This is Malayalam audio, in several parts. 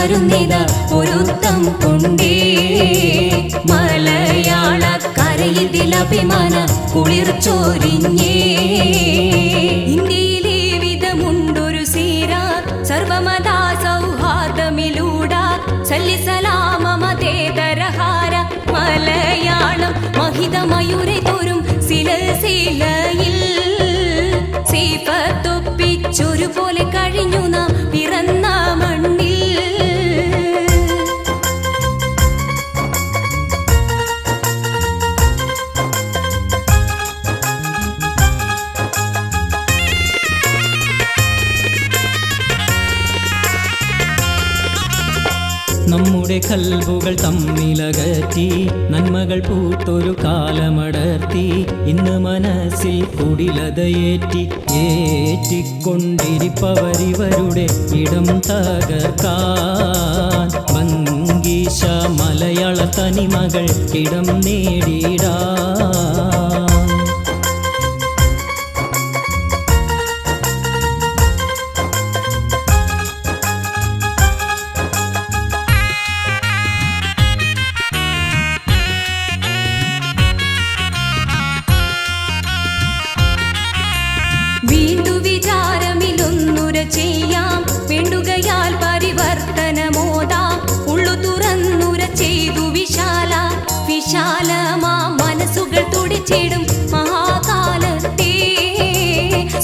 വരുന്നിതാ ഒരുത്തം കൊണ്ടേ മലയാളക്കരയിൽ അഭിമാന കുളിർ ചൊരിഞ്ഞേ. ഇന്ത്യയിലെ വിധമുണ്ടൊരു സീര സർവമത സൗഹാർദ്ദമിലൂട സല്ലിസലാമ മതേതരഹാര മലയാളം മഹിതമയൂരെ തോറും സിലസിലയിൽ സീഫത്തൊപ്പിച്ചൊരുപോലെ കഴിഞ്ഞു നാം പിറന്ന മണ്ണിൽ. നമ്മുടെ കൽബുകൾ തമ്മിലകറ്റി നന്മകൾ പൂത്തൊരു കാലമടർത്തി ഇന്ന് മനസ്സിൽ കുടിലതയേറ്റി ഏറ്റിക്കൊണ്ടിരിപ്പവരിവരുടെ ഇടം തകർക്കാൻ മങ്കീശ മലയാള തനിമകൾ ഇടം നേടിയിടാൻ. വീണ്ടു വിചാരമിലൊന്നുര ചെയ്യാം വേണ്ടുകയാൽ പരിവർത്തനമോദാം ഉള്ളു തുറന്നുര ചെയ്തു വിശാലമാ മനസ്സുകൾ തുടിച്ചിടും മഹാകാലത്തെ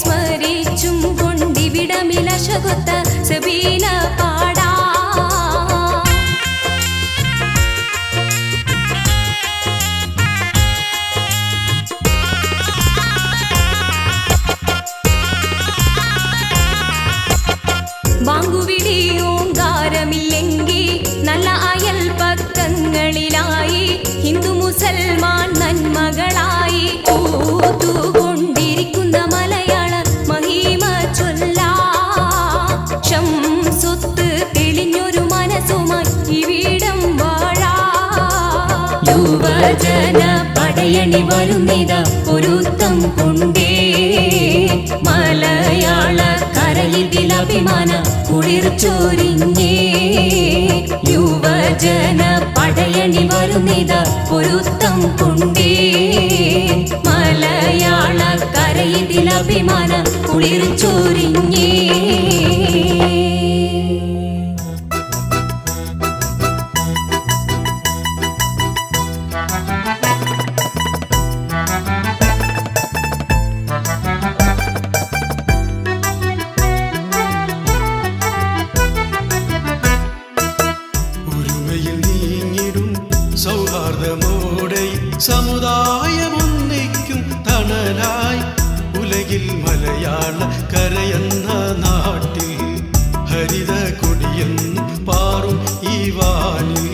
സ്മരിച്ചും കൊണ്ടിവിടമിലശകൊത്ത സബീന പാടാ. വാങ്കുവിളി ഓങ്കാരമില്ലെങ്കിൽ നല്ല അയൽ പക്കങ്ങളിലായി ഹിന്ദു മുസൽമാൻ നന്മകളായി പൂത്തുകൊണ്ടിരിക്കുന്ന മലയാള മഹിമ ചൊല്ലാം സ്വത്ത് തെളിഞ്ഞൊരു മനസ്സുമായി ഇവിടം വാഴാ. യുവജന പടയണി വരുന്നിതാ ഒരുത്തം കൊണ്ടേ മലയാളക്കരയിൽ അഭിമാന കുളിർ ചൊരിഞ്ഞേ. യുവജന പടയണി വരുന്നിതാ ഒരുത്തം കൊണ്ടേ മലയാളക്കരയിൽ അഭിമാന കുളിർ ചൊരിഞ്ഞേ. സൗഹാർദ്ദമോടെ സമുദായമൊന്നിക്കും തണലായി ഉലകിൽ മലയാള കരയെന്ന നാട്ടിൽ ഹരിത കൊടിയെന്ന് പാറും ഈ വാനിൽ